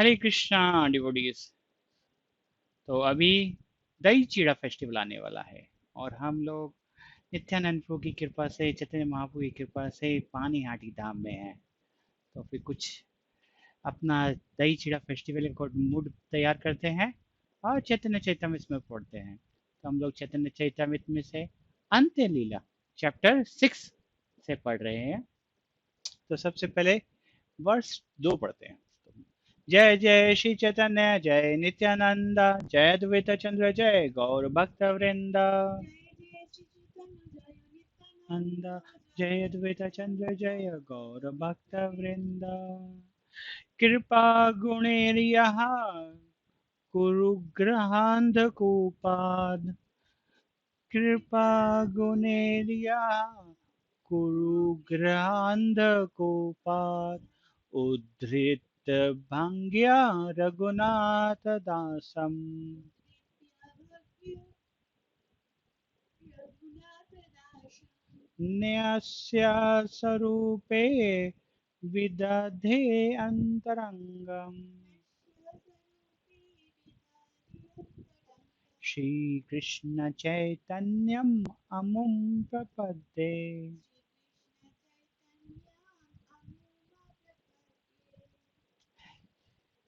हरे Krishna devotees. तो अभी दही चीड़ा फेस्टिवल आने वाला है और हम लोग नित्यानंद प्रभु की कृपा से, चैतन्य महाप्रभु की कृपा से पानी हाटी धाम में है। तो फिर कुछ अपना दही चीड़ा फेस्टिवल को मूड तैयार करते हैं और चैतन्य चैतन्य में पढ़ते हैं। तो हम लोग चैतन्य चैतन्य में से अंत्य लीला चैप्टर 6 से पढ़ रहे हैं। तो सबसे पहले वर्ष 2 पढ़ते हैं। जय जय श्री चैतन्य जय नित्यानंद, जय अद्वैत चंद्र जय गौर भक्त वृंद। नंद जय अद्वैत चंद्र जय गौर भक्त वृंद। कृपा गुणेर्यः कुरु ग्रहांधकूपाद, कृपा गुणेर्यः कुरु ग्रहांधकूपाद, उद्धृत भंग्या रघुनाथ दासम। न्यस्य स्वरूपे विदधे अंतरंगम, श्री कृष्ण चैतन्यम अमुम प्रपद्ये।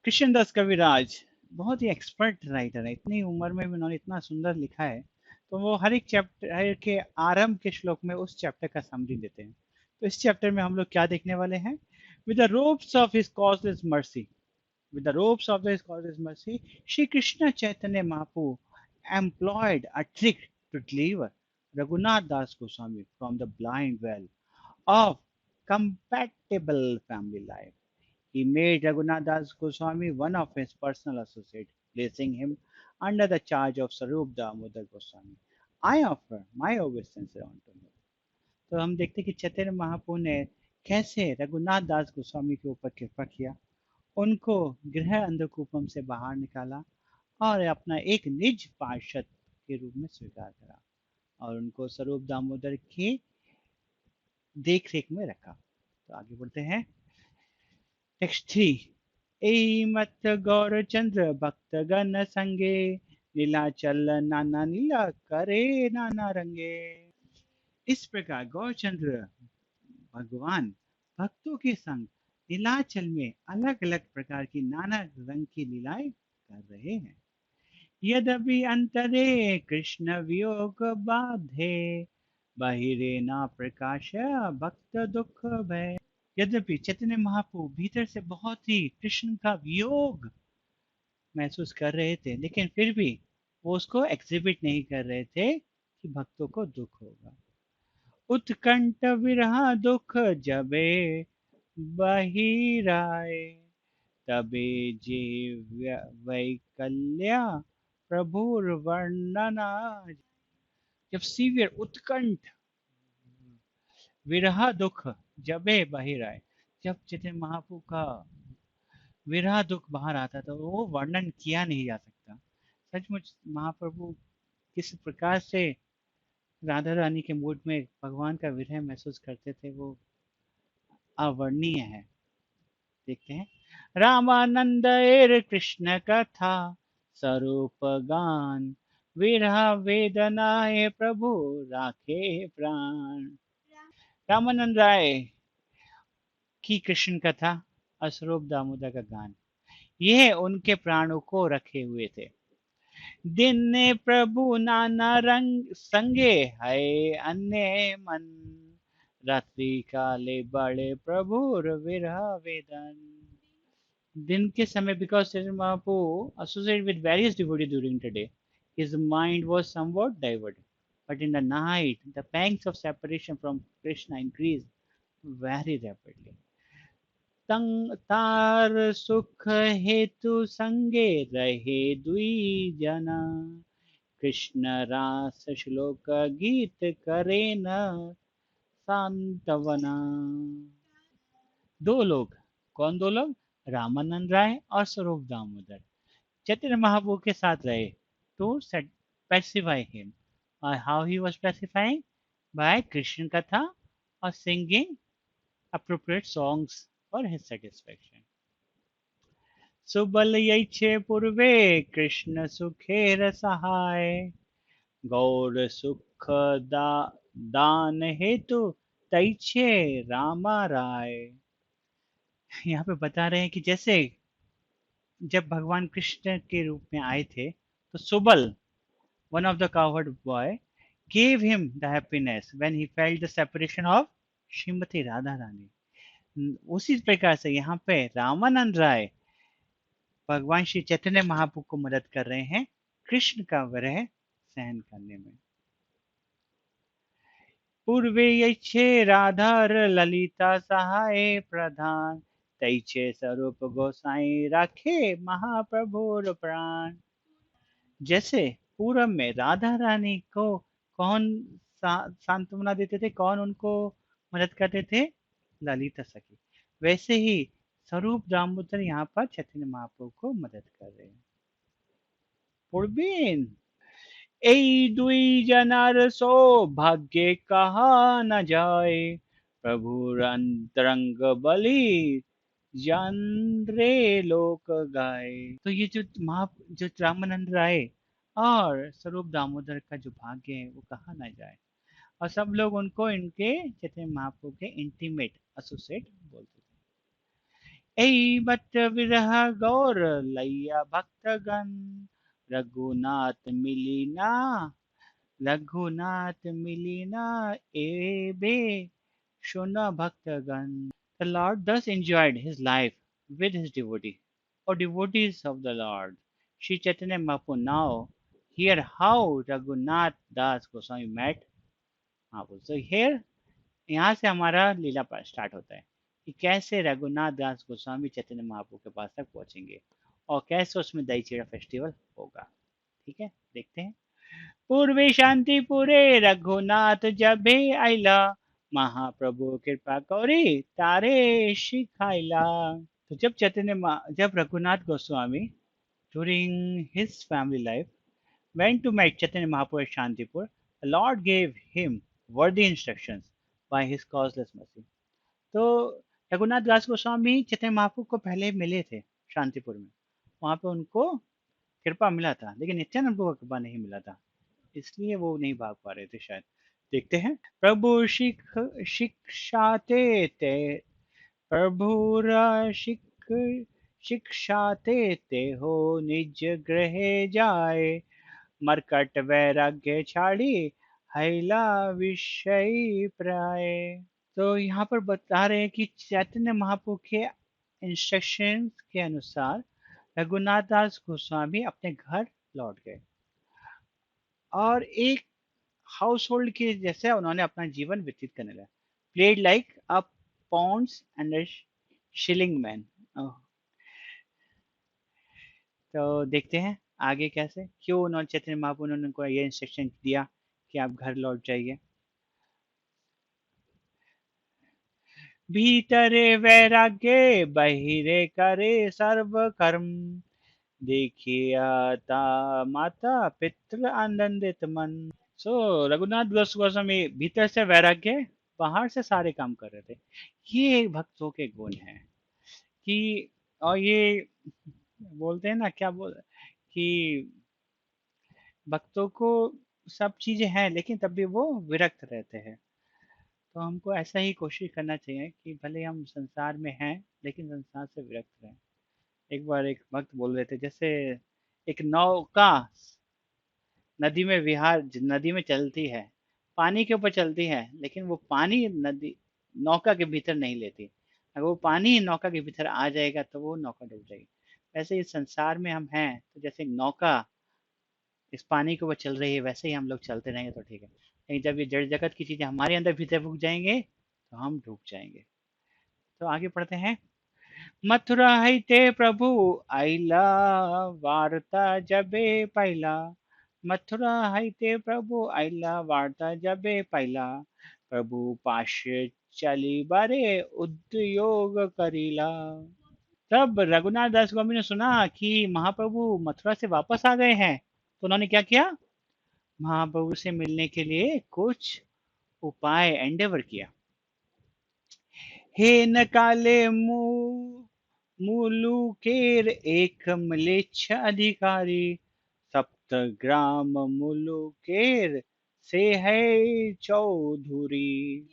कृष्णदास कविराज बहुत ही एक्सपर्ट राइटर है। इतनी उम्र में भी उन्होंने इतना सुंदर लिखा है। तो वो हर एक चैप्टर के आरंभ के श्लोक में उस चैप्टर का समरी देते हैं। तो इस चैप्टर में हम लोग क्या देखने वाले हैं? With the ropes of his causeless mercy, with the ropes of his causeless mercy, Sri Krishna Chaitanya Mahaprabhu employed a trick to deliver Raghunath Das Goswami from the blind well of compatible family life. He made Raghunath Das Goswami one of his personal associates, placing him under the charge of Sarup Damodar Goswami. I offer my obeisance unto him. तो हम देखते हैं कि चैतन्य महाप्रभु ने कैसे रघुनाथ दास गोस्वामी के ऊपर कृपा किया, उनको गृह अंधकूपम से बाहर निकाला और अपना एक निज पार्षद के रूप में स्वीकार करा और उनको स्वरूप दामोदर की देख रेख में रखा। तो आगे बढ़ते हैं। टेक्स्ट 3। ए मत गौर चंद्र भक्त गण संगे, नीलाचल नाना नीला करे नाना रंगे। इस प्रकार गौरचंद्र भगवान भक्तों के संग नीलाचल में अलग अलग प्रकार की नाना रंग की लीलाएं कर रहे हैं। यद्यपि अंतरे कृष्ण वियोग बाधे, बाहिरे ना प्रकाश भक्त दुख भय। यद्यपि चैतन्य महाप्रभु भीतर से बहुत ही कृष्ण का वियोग महसूस कर रहे थे, लेकिन फिर भी वो उसको एग्जिबिट नहीं कर रहे थे कि भक्तों को दुख होगा। उत्कंठ विरह दुख जबे बहिराए, तबे जे वैकल्या प्रभुर वर्णना। जब सीवियर उत्कंठ विरह दुख जबे बहिराए, जब चैतन्य महाप्रभु का विरह दुख बाहर आता था, वो वर्णन किया नहीं जा सकता। सचमुच महाप्रभु किस प्रकार से राधा रानी के मूड में भगवान का विरह महसूस करते थे, वो अवर्णीय है। देखते हैं। रामानंद एर कृष्ण कथा स्वरूप गान, विरह वेदनाए प्रभु राखे प्राण। रामानंद राय की कृष्ण कथा और स्वरूप दामोदर का गान, यह उनके प्राणों को रखे हुए थे। दिन ने प्रभु नाना रंग संगे है अन्य मन, रात्रि काले बड़े प्रभुर विरह वेदन। दिन के समय, because Chaitanya Mahaprabhu associated with various devotees during the day, his mind was somewhat diverted. But in the night, the pangs of separation from Krishna increased very rapidly. तंग तार सुख हेतु संगे रहे दुई जना, कृष्ण रास श्लोक गीत करे न सांत्वना। दो लोग, कौन दो लोग? रामानंद राय और स्वरूप दामोदर चैतन्य महाप्रभु के साथ रहे to pacify him. How he was pacifying? By Krishna Katha or singing appropriate songs for his satisfaction. Subal यैछे पूर्वे कृष्ण सुखेर सहाय गौर सुख दा, दान हेतु तैछे रामा राय। यहाँ पे बता रहे हैं कि जैसे जब भगवान कृष्ण के रूप में आए थे तो Subal, one of the cowherd boy, gave him the happiness when he felt the separation of Shrimati Radha Rani. उसी प्रकार से यहाँ पे रामानंद राय भगवान श्री चैतन्य महाप्रभु को मदद कर रहे हैं कृष्ण का विरह सहन करने में। पूर्वे यच्छे राधार ललिता सहाय प्रधान तैचे स्वरूप गोसाई राखे महाप्रभुर प्राण। जैसे पूरब में राधा रानी को कौन सांत्वना देते थे, कौन उनको मदद करते थे, ललिता सखी, वैसे ही स्वरूप दामोदर यहाँ पर चैतन्य महाप्रभु को मदद कर रहे हैं। पूर्वीन এই দুই জনার সৌভাগ্যে कहा न जाए प्रभुर अंतरंग बलि जानरे लोक गाए। तो ये जो जो रामानंद राय और स्वरूप दामोदर का जो भाग्य है वो कहा ना जाए, और सब लोग उनको इनके चैतन्य महाप्रभु के इंटीमेट एसोसिएट बोलते थे। ऐ बत विरह गौर लैया भक्तगण रघुनाथ मिलिना, रघुनाथ मिलिना एबे Shona Bhaktagan. The Lord thus enjoyed his life with his devotee or devotees of the Lord. Sri Chaitanya Mahaprabhu now hear how Raghunath Das Goswami met Mahaprabhu. So here यहाँ से हमारा लीला पाठ स्टार्ट होता है कि कैसे रघुनाथ दास गोस्वामी चैतन्य महाप्रभु के पास तक पहुंचेंगे और कैसे उसमें दही चीड़ा फेस्टिवल होगा। ठीक है, देखते हैं। पूर्वे शांतिपुरे रघुनाथ जबे आइला महाप्रभु कृपा कौरी तारे शिखाइला। तो जब Raghunath Goswami during his family life went to meet Chaitanya Mahaprabhu at Shantipur, the Lord gave him worthy instructions by his causeless mercy. तो रघुनाथ दास गोस्वामी चैतन्य महाप्रभु को पहले मिले थे शांतिपुर में, वहां पे उनको कृपा मिला था, लेकिन नित्यानंद प्रभु को कृपा नहीं मिला था, इसलिए वो नहीं भाग पा रहे थे शायद। देखते हैं। प्रभु शिक्षाते ते प्रभुरा शिक्षाते ते हो निज गृह जाए मरकट वैराग्य छाड़ी हैला विषय प्राय। तो यहाँ पर बता रहे हैं कि चैतन्य महाप्रभु के इंस्ट्रक्शंस के अनुसार रघुनाथ दास गोस्वामी अपने घर लौट गए और एक हाउस होल्ड के जैसे उन्होंने अपना जीवन व्यतीत करने लगा। Played like a pounds and shilling man. तो देखते हैं आगे कैसे, क्यों उन्होंने चैतन्य महाप्रभु ने उनको ये इंस्ट्रक्शन दिया कि आप घर लौट जाइए। भीतरे वैराग्य बहिरे करे सर्व कर्म देखिया ता माता पितृ आनंदित मन। सो रघुनाथ गोस्वामी भीतर से वैराग्य, बाहर से सारे काम कर रहे थे। ये भक्तों के गुण हैं कि, और ये बोलते हैं ना, क्या बोल कि भक्तों को सब चीजें हैं लेकिन तब भी वो विरक्त रहते हैं। तो हमको ऐसा ही कोशिश करना चाहिए कि भले हम संसार में हैं लेकिन संसार से विरक्त रहें। एक बार एक भक्त बोल रहे थे, जैसे एक नौका नदी में चलती है, पानी के ऊपर चलती है, लेकिन वो पानी नदी नौका के भीतर नहीं लेती। अगर वो पानी नौका के भीतर आ जाएगा तो वो नौका डूब जाएगी। वैसे इस संसार में हम हैं तो जैसे नौका इस पानी के ऊपर चल रही है, वैसे ही हम लोग चलते रहेंगे तो ठीक है, लेकिन जब ये जड़ जगत की चीजें हमारे अंदर भीतर घुस जाएंगे तो हम डूब जाएंगे। तो आगे पढ़ते हैं। मथुरा ते प्रभु आइला वार्ता जबे पाइला, मथुरा ते प्रभु आइला वार्ता जबे पाइला, प्रभु पाश चली बारे उद्योग करीला। तब रघुनाथ दास स्वामी ने सुना कि महाप्रभु मथुरा से वापस आ गए हैं, तो उन्होंने क्या किया, महाप्रभु से मिलने के लिए कुछ उपाय एंडेवर किया। हे न काले मुलुकेर एक म्लेच्छ अधिकारी, सप्तग्राम मुलुकेर से है चौधरी।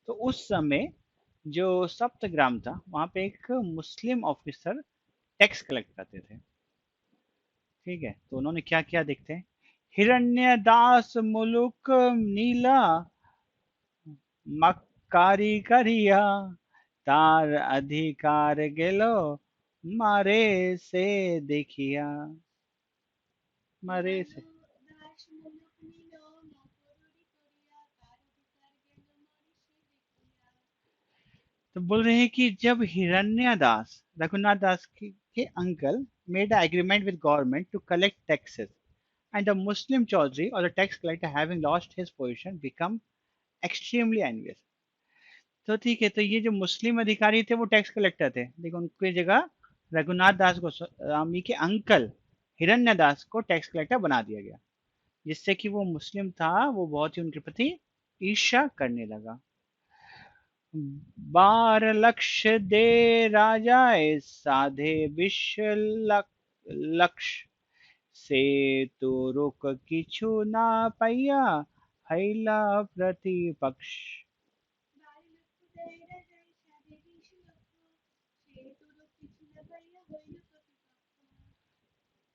तो उस समय जो सप्तग्राम था वहां पे एक मुस्लिम ऑफिसर टैक्स कलेक्ट करते थे। ठीक है, तो उन्होंने क्या किया देखते हैं। हिरण्य दास मुलुक नीला मक्कारी करिया, तार अधिकार गेलो मारे से देखिया। मारे से तो बोल रहे हैं कि जब हिरण्यदास रघुनाथ दास के uncle made agreement with government to collect taxes and the Muslim Chaudhry or the tax collector having lost his position become extremely envious। तो ठीक है, तो ये जो मुस्लिम अधिकारी थे वो टैक्स कलेक्टर थे, लेकिन उनकी जगह रघुनाथ दास गोस्वामी के अंकल हिरण्य दास को टैक्स कलेक्टर बना दिया गया, जिससे कि वो मुस्लिम था वो बहुत ही उनके प्रति ईर्ष्या करने लगा। 12 लक्ष दे राजाए साधे विश्व लक्ष, से तो रोक किछु ना पाइया हैला प्रतिपक्ष।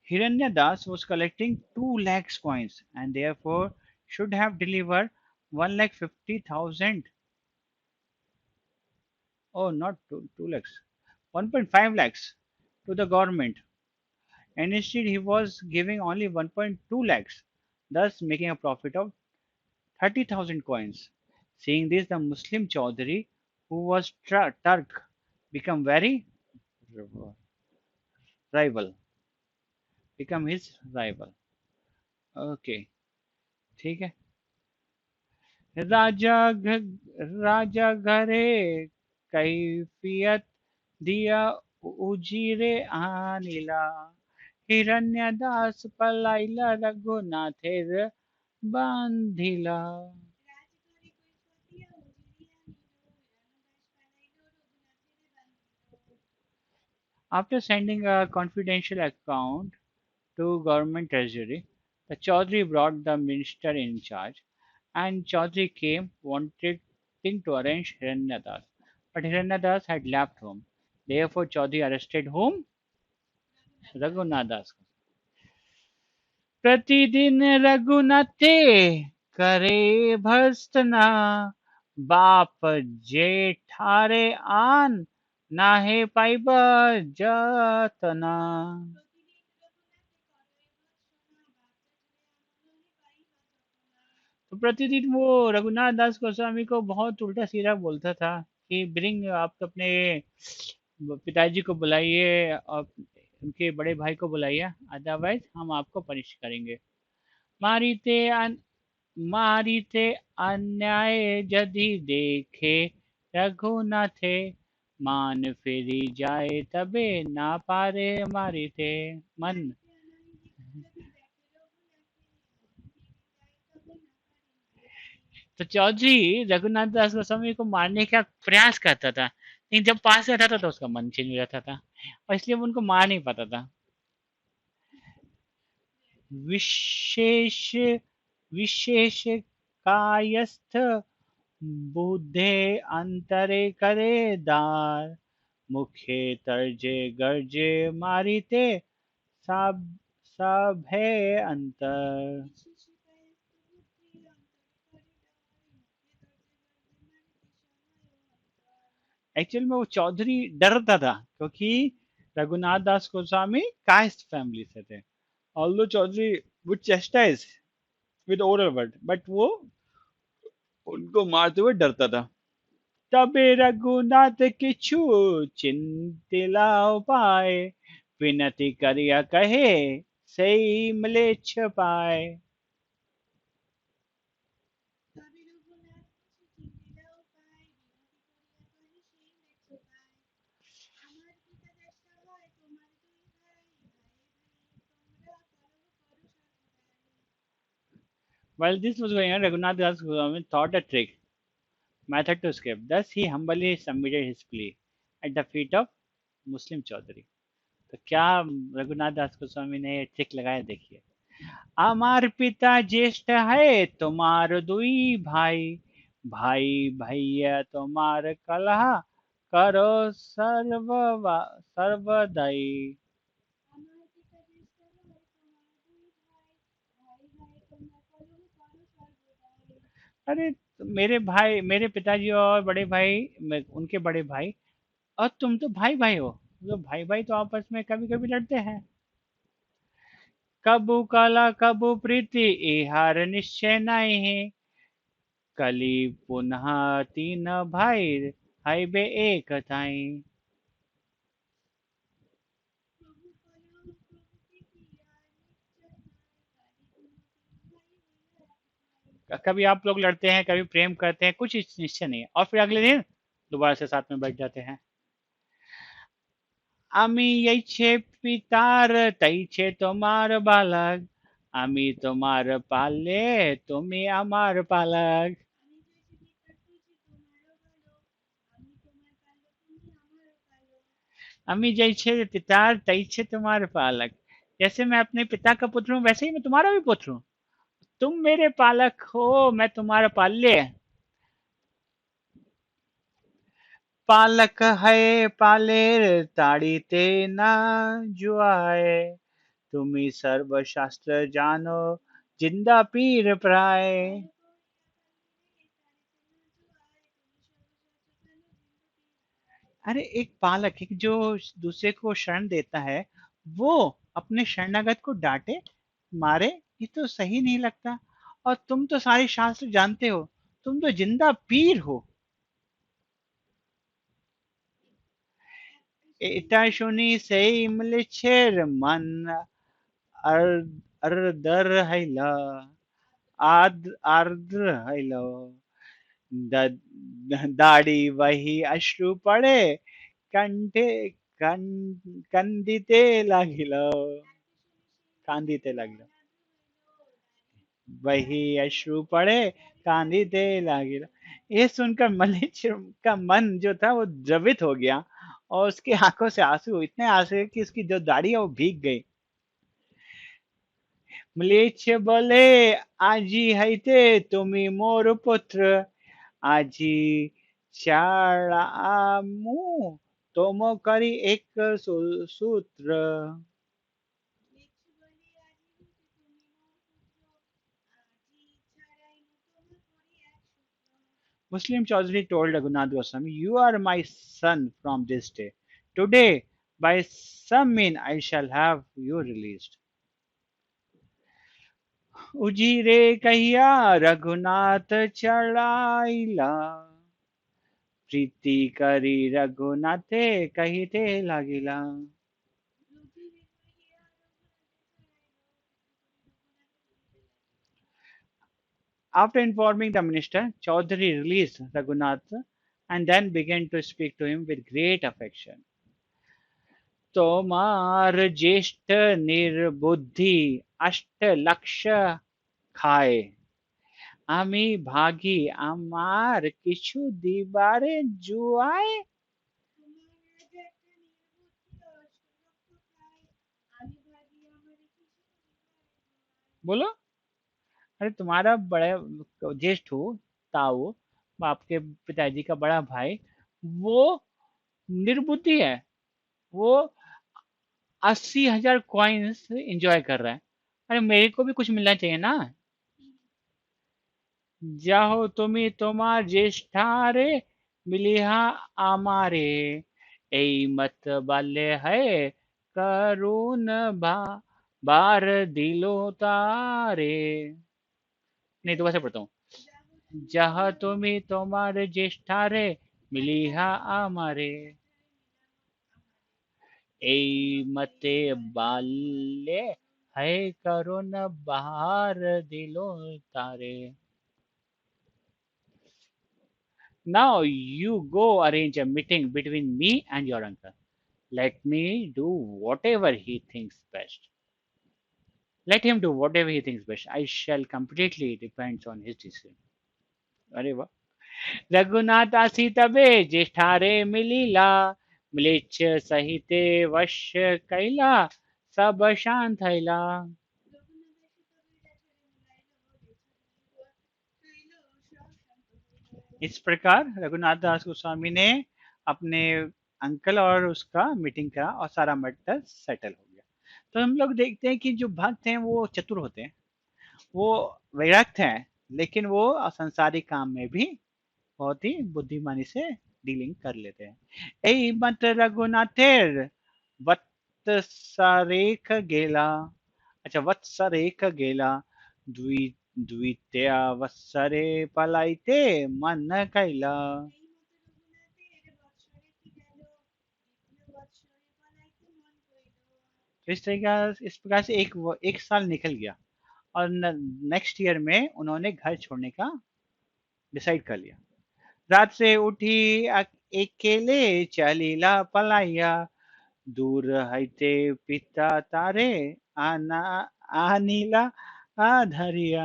Hiranyadas was collecting 2 lakhs coins and therefore should have delivered 1,50,000, oh not 2 lakhs, 1.5 lakhs to the government, and instead he was giving only 1.2 lakhs, thus making a profit of 30,000 coins. Seeing this, the Muslim Chaudhary, who was Turk, become very rival, become his rival. Okay, ठीक है। राजा राजा घरे कैफियत दिया उजीरे आनिला, Hiranyadas पलाइला रघुनाथेर बांधिला। After sending a confidential account to government treasury, the Chaudhry brought the minister in charge, and Chaudhry came wanting to arrange Hiranyadas. But Hiranyadas had left home. Therefore, Chaudhry arrested whom? Raghunadas. प्रतिदिन रघुनाथे करे भर्सना, बाप जेठारे आन नाहे पाइब जतना। तो प्रतिदिन वो रघुनाथ दास गोस्वामी को बहुत उल्टा सीधा बोलता था कि ब्रिंग, आप तो अपने पिताजी को बुलाइए और उनके बड़े भाई को बुलाइए, अदरवाइज हम आपको पनिश करेंगे। मारिते मारिते अन्याय यदि देखे रघुनाथे, मान फेरी जाए तबे ना पारे मारिते मन। तो चौधरी रघुनाथ दास गोस्वामी को मारने का प्रयास करता था, लेकिन जब पास रहता था तो उसका मन छीन जाता था, और इसलिए वो उनको मार नहीं पाता था। विशेष विशेष कायस्थ बुद्धे अंतरे करे दार, मुखे तर्जे गर्जे मारिते सब सब है अंतर। एक्चुअल में वो चौधरी डरता था क्योंकि रघुनाथ दास गोस्वामी कास्ट फैमिली से थे। Although Chaudhary would chastise with oral word, but वो उनको मारते हुए डरता था। तबे रघुनाथ किछु चिंतिला पाए, विनती करिया कहे सही मलेच्छ पाए। While this was going on, Raghunath Das Goswami thought a trick method to escape. Thus, he humbly submitted his plea at the feet of Muslim Chaudhary. तो क्या रघुनाथ दास गोस्वामी ने ये ट्रिक लगाया, देखिए। আমার পিতা জ্যেষ্ঠ है তোমার দুই ভাই, ভাই ভাইয়া তোমার কলহ করো सर्व सर्वदाई। अरे, मेरे भाई, मेरे पिताजी और बड़े भाई, उनके बड़े भाई, और तुम तो भाई भाई हो, तो भाई भाई तो आपस में कभी कभी लड़ते हैं। कबू काला कबू प्रीति इहार निश्चय नहीं, कली पुनः तीन भाई हाय बे एक थाई। कभी आप लोग लड़ते हैं, कभी प्रेम करते हैं, कुछ निश्चय नहीं है, और फिर अगले दिन दोबारा से साथ में बैठ जाते हैं। আমি এইছে পিতার তাইছে তোমার বালক, আমি তোমার পালে তুমি আমার পালক। আমি जैसे पिता तैसे तुम्हारे पालक, जैसे मैं अपने पिता का पुत्र हूँ वैसे ही मैं तुम्हारा भी पुत्र हूँ। तुम मेरे पालक हो, मैं तुम्हारा पाल्य। पालक है पालेर ताड़ीते ना जुआए, तुम्ही सर्व शास्त्र जानो जिंदा पीर प्राय। अरे, एक पालक, एक जो दूसरे को शरण देता है, वो अपने शरणागत को डांटे, मारे, ये तो सही नहीं लगता। और तुम तो सारे शास्त्र जानते हो, तुम तो जिंदा पीर हो। এটা শুনি সেই ম্লেচ্ছের মান আর আর্দ্র হইল, आर्द्र हईल, दाढ़ी वही अश्रु पड़े, कंठे कंदिते লাগিল, কান্দিতে লাগিল, वही अश्रु पड़े कांदिते লাগিল। ये सुनकर मलिच का मन जो था वो द्रवित हो गया, और उसकी आंखों से आंसू, इतने आंसू कि उसकी जो दाढ़ी है वो भीग गई। म्लेच्छ बोले आजी हईते তুমি মোর পুত্র, আজি ছাড়ামু তোম করি এক सूत्र। Muslim Chaudhary told Raghunath Goswami, "You are my son from this day. Today, by some mean, I shall have you released." उजीरे कहिया रघुनाथ चढ़ाइला, प्रीति करी रघुनाथे कहिते लागिला। After informing the minister, Chaudhary released Raghunath and then began to speak to him with great affection. তোমার জ্যেষ্ঠ নির্বুদ্ধি अष्ट लक्ष খায়, আমি ভাগী আমার কিছু দিবারে जुआए। बोलो। अरे, तुम्हारा बड़ा ज्येष्ठ हो, ताऊ, आपके पिताजी का बड़ा भाई, वो निर्बुद्धि है। वो 80,000 कॉइन्स एंजॉय कर रहा है। अरे, मेरे को भी कुछ मिलना चाहिए ना। যাহো তুমি তোমার জ্যেষ্ঠারে মিলিহা আমারে, এই মত বাল্যে है करुण बार दिलो तारे। नहीं, दोबारा से पढ़ता हूँ। जहाँ तुम्हें तुम्हारे ज्येष्ठारे मिलिहा আমারে, এই মতে বাল্যে है करुण बार दिलो तारे। Now you go arrange a meeting between me and your uncle. Let me do whatever he thinks best. Let him do whatever he thinks best. I shall completely depend on his decision. अरे वाह. रघुनाथ आसी तबे ज्येष्ठारे मिलीला म्लेच्छ सहिते वश्य कैला सब शांत थैला. इस प्रकार रघुनाथ दास गोस्वामी ने अपने अंकल और उसका मीटिंग करा और सारा मैटर सेटल हो गया. तो हम लोग देखते हैं कि जो भक्त हैं वो चतुर होते हैं, वो विरक्त हैं, लेकिन वो संसारिक काम में भी बहुत ही बुद्धिमानी से डीलिंग कर लेते हैं. ए मत रघुनाथेर वत्सरेख गेला. अच्छा, वत्सरेख गेला द्वि द्वितीया वत्सरे पलाइते मन कैला. तो इस प्रकार से एक साल निकल गया और नेक्स्ट ईयर में उन्होंने घर छोड़ने का डिसाइड कर लिया. रात से उठी अकेले चलीला पलाइया दूर हईते पिता तारे आना आनीला आधरिया.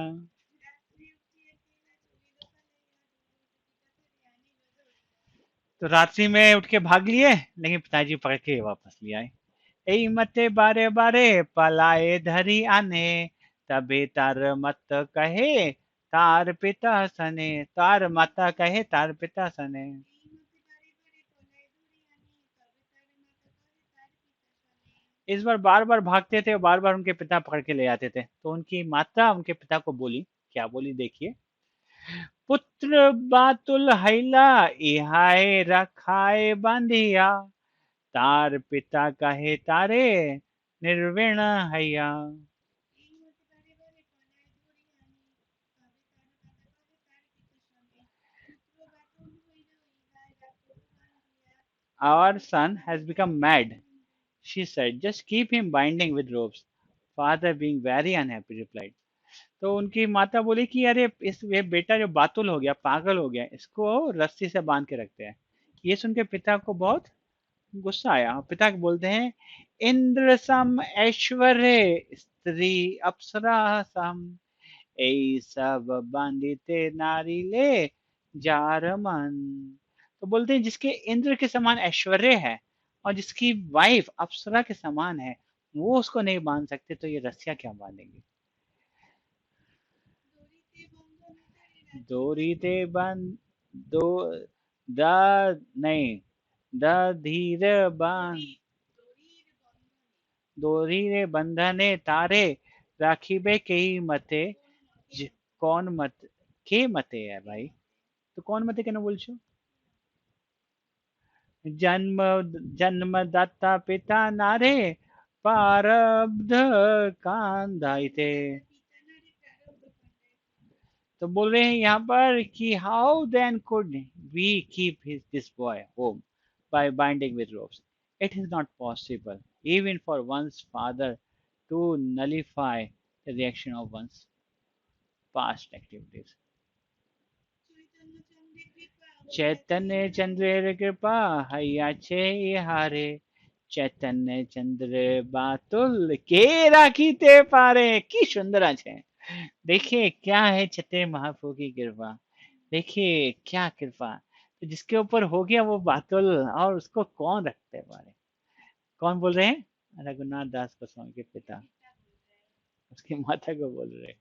तो रात्रि में उठ के भाग लिए, लेकिन पिताजी पकड़ के वापस ले आए. ए मते बारे बारे पलाए धरी आने तबे तार मत कहे तार पिता सने. तार माता कहे तार पिता सने. इस बार बार भागते थे और बार बार उनके पिता पकड़ के ले आते थे. तो उनकी माता उनके पिता को बोली, क्या बोली देखिए. पुत्र बातुल हैला इहाए रखाए बांधिया तार पिता कहे तारे निर्विण हैया. Our son has become mad, she said. Just keep him binding with ropes. Father, being very unhappy, replied. तो उनकी माता बोली कि अरे इस ये बेटा जो बातुल हो गया, पागल हो गया, इसको रस्सी से बांध के रखते हैं. ये सुन के पिता को बहुत गुस्सा आया. पिता बोलते हैं, इंद्र सम ऐश्वर्य स्त्री अप्सरा सम ए सब बांधिते नारी ले जार मन. तो बोलते हैं जिसके इंद्र के समान ऐश्वर्य है और जिसकी वाइफ अप्सरा के समान है, वो उसको नहीं बांध सकते, तो ये रस्सियां क्या बांधेंगे. दोरी ते बंद दो द नहीं द धीर बांध दोरी रे बंधने तारे राखीबे के ही मते कौन मत के मते है भाई. तो कौन मते केन बोलছো. जन्म जन्मदाता पिता नारे प्रारब्ध कांधाइते. तो बोल रहे हैं यहाँ पर कि how then could we keep this boy home by binding with ropes. It is not possible even for one's father to nullify the reaction of one's past activities. Chaitanya Chandra Kripa हैया छे हारे चैतन्य चंद्र बातुल के राखीते पारे. की सुंदर আছে. देखिए क्या है छते महाप्रभु की कृपा. देखिए क्या कृपा. तो जिसके ऊपर हो गया वो बातुल, और उसको कौन रखते पारे. कौन बोल रहे हैं. रघुनाथ दास गोस्वामी के पिता उसकी माता को बोल रहे हैं.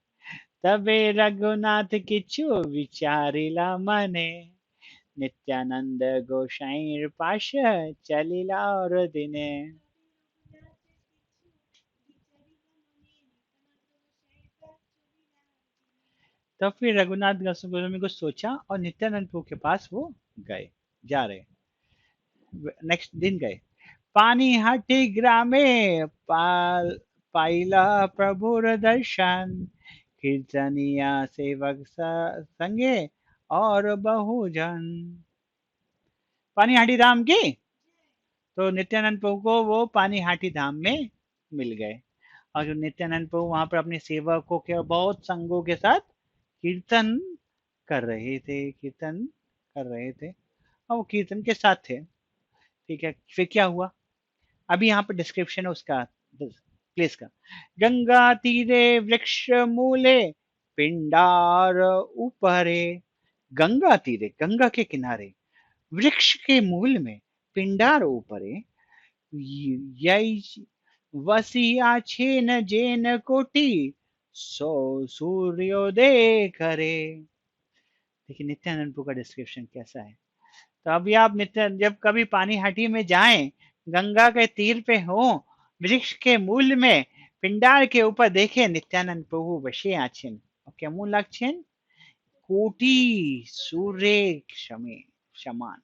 तबे रघुनाथ किच्छु विचारिला मने नित्यानंद गोसाई पाश चलिला और दिने. तब फिर रघुनाथ गोस्वामी को सोचा और नित्यानंद प्रभु के पास वो गए, जा रहे. नेक्स्ट दिन गए. पानी हटी ग्रामे पाल पाइला प्रभुर दर्शन कीर्तनिया सेवक संगे और बहुजन. पानी हाटी धाम की. तो नित्यानंद प्रभु को वो पानी हाटी धाम में मिल गए और जो नित्यानंद प्रभु वहां पर अपने सेवकों के और बहुत संघों के साथ कीर्तन कर रहे थे और वो कीर्तन के साथ थे. ठीक है, फिर क्या हुआ. अभी यहाँ पर डिस्क्रिप्शन है उसका. प्लेस का। गंगा तीरे वृक्ष मूले पिंडार ऊपरे। गंगा तीरे, गंगा के किनारे, वृक्ष के मूल में, पिंडार ऊपरे, यही वसिया छेन जेन कोटि सो सूर्योदय करे। देखिए नित्यानंद प्रभु का डिस्क्रिप्शन कैसा है। तो अभी आप नित्य जब कभी पानीहाटी में जाएं, गंगा के तीर पे हो, वृक्ष के मूल में, पिंडार के ऊपर देखें नित्यानंद प्रभु बसे आछेन। और केमू लागछेन? कोटि सूर्य समान।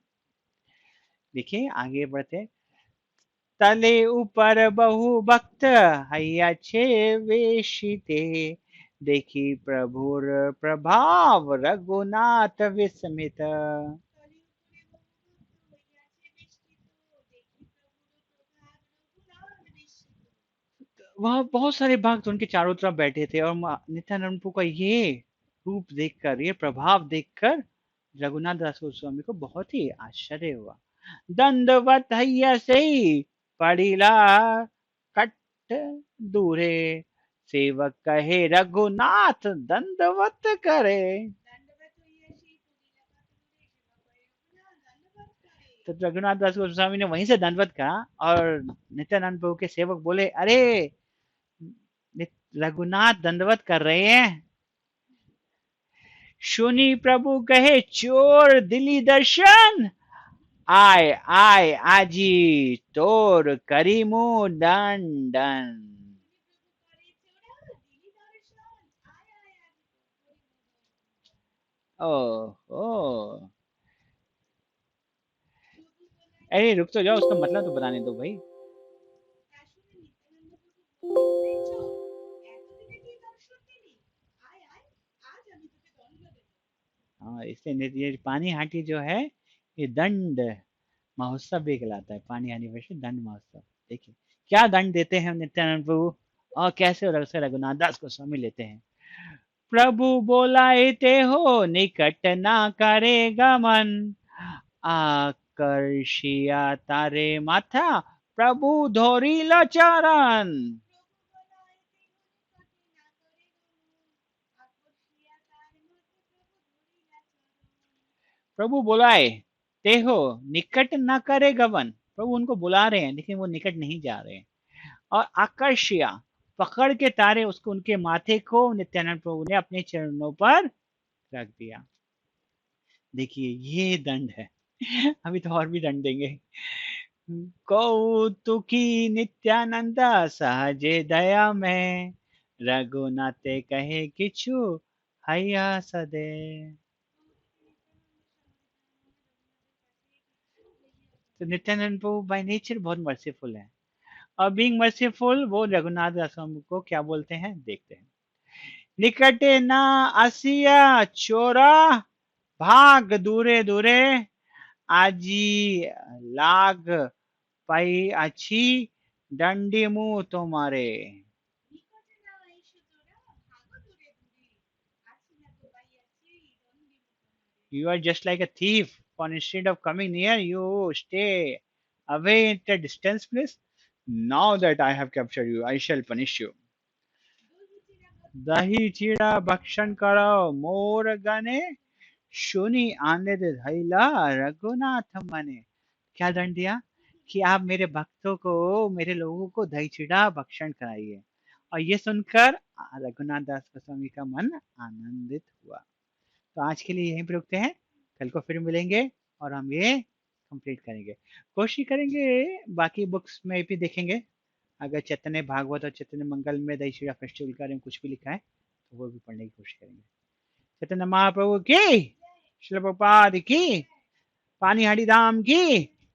देखिए आगे बढ़ते। तले ऊपर बहु भक्त हैया छे वेशिते, देखी प्रभुर प्रभाव रघुनाथ विस्मित। वहां बहुत सारे भक्त उनके चारों तरफ बैठे थे और नित्यानंद प्रभु का ये रूप देखकर, ये प्रभाव देखकर रघुनाथ दास गोस्वामी को बहुत ही आश्चर्य हुआ। दंडवत हैया से पड़ीला कट दूरे, सेवक कहे रघुनाथ दंडवत करे। तो रघुनाथ दास गोस्वामी ने वहीं से दंडवत कहा और नित्यानंद प्रभु के सेवक बोले, अरे रघुनाथ दंडवत कर रहे हैं। सुनी प्रभु कहे चोर दिली दर्शन, आय आय आजी तोर करीमु दंडन। ओ ओ, अरे रुक तो जाओ, उसका मतलब तो बताने दो भाई। हाँ, इसलिए ये पानीहाटी जो है, ये दंड महोत्सव भी कहलाता है। पानी एनिवर्सरी दंड महोत्सव। देखिए क्या दंड देते हैं नित्यानंद प्रभु और कैसे रघुनाथ दास को स्वामी लेते हैं। प्रभु बोलाते हो निकट ना करेगा मन, आकर्षिया तारे माथा प्रभु धोरी चरण। प्रभु बुलाए ते हो निकट न करे गवन। प्रभु उनको बुला रहे हैं लेकिन वो निकट नहीं जा रहे हैं। और आकर्षिया, पकड़ के तारे उसको, उनके माथे को नित्यानंद प्रभु ने अपने चरणों पर रख दिया। देखिए ये दंड है। अभी तो और भी दंड देंगे। कौतुकी नित्यानंद सहजे दया में, रघुनाथे कहे किछु हैया सदे। तो नित्यानंद प्रभु बाय नेचर बहुत मर्सीफुल है। और बीइंग मर्सीफुल वो रघुनाथ दास को क्या बोलते हैं देखते हैं। निकटे ना आसिया चोरा, भाग दूरे दूरे, आजी लाग पाई अच्छी डंडी मुंह तुम्हारे। You are just like a thief, for instead of coming near, you stay away at a distance, please. Now that I have captured you, I shall punish you. दही चीड़ा भक्षण करो मोर गने, सुनी आनंद धैला रघुनाथ मने। क्या दंड दिया कि आप मेरे भक्तों को, मेरे लोगों को दही चीड़ा भक्षण कराइए। और ये सुनकर रघुनाथ दास गोस्वामी का मन आनंदित हुआ। तो आज के लिए यहीं पे रुकते हैं, कल को फिर मिलेंगे और हम ये कंप्लीट करेंगे। कोशिश करेंगे बाकी बुक्स में भी देखेंगे, अगर चैतन्य भागवत और चैतन्य मंगल में दहीशिरा फेस्टिवल के बारे में कुछ भी लिखा है तो वो भी पढ़ने की कोशिश करेंगे। चैतन्य महाप्रभु की, श्रील प्रभुपाद की, पानीहाटी धाम की।